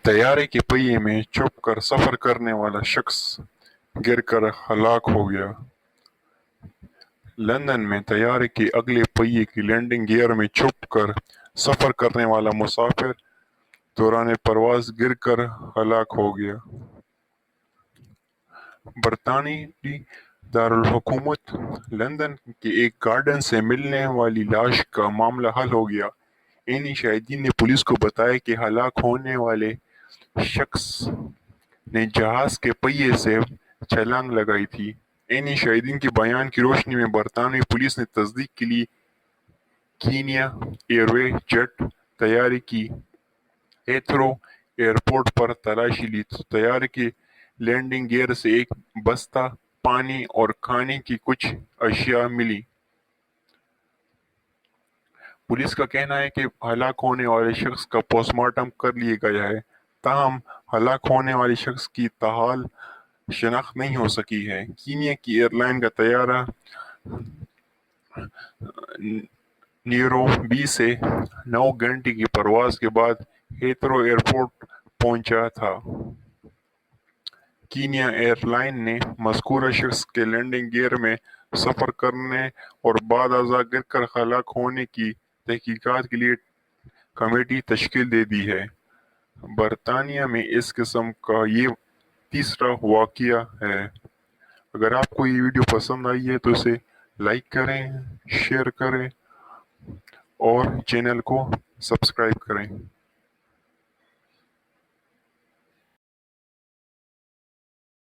طیارے کے پہیے میں چھپ کر سفر کرنے والا شخص گر کر ہلاک ہو گیا۔ لندن میں طیارے کے اگلے پہیے کی لینڈنگ گیئر میں چھپ کر سفر کرنے والا مسافر دوران پرواز گر کر ہلاک ہو گیا۔ برطانوی دارالحکومت لندن کے ایک گارڈن سے ملنے والی لاش کا معاملہ حل ہو گیا۔ عینی شاہدین نے پولیس کو بتایا کہ ہلاک ہونے والے شخص نے جہاز کے پہیے سے چھلانگ لگائی تھی۔ عینی شاہدین کے بیان کی روشنی میں برطانوی پولیس نے تصدیق کے لیے کینیا ایئر وے جیٹ طیارے کی ہیتھرو ایئرپورٹ پر تلاشی لی تو طیارے کے لینڈنگ گیئر سے ایک بستہ پانی اور کھانے کی کچھ اشیاء ملی۔ پولیس کا کہنا ہے کہ ہلاک ہونے والے شخص کا پوسٹ مارٹم کر لیا گیا ہے، تاہم ہلاک ہونے والے شخص کی تاحال شناخت نہیں ہو سکی ہے۔ کینیا کی ایئر لائن کا طیارہ نیروبی سے 9 گھنٹے کی پرواز کے بعد ہیتھرو ایئرپورٹ پہنچا تھا۔ کینیا ایئر لائن نے مذکورہ شخص کے لینڈنگ گیئر میں سفر کرنے اور بعد ازاں گر کر ہلاک ہونے کی تحقیقات کے لیے کمیٹی تشکیل دے دی ہے۔ برطانیہ میں اس قسم کا یہ تیسرا واقعہ ہے۔ اگر آپ کو یہ ویڈیو پسند آئی ہے تو اسے لائک کریں، شیئر کریں اور چینل کو سبسکرائب کریں۔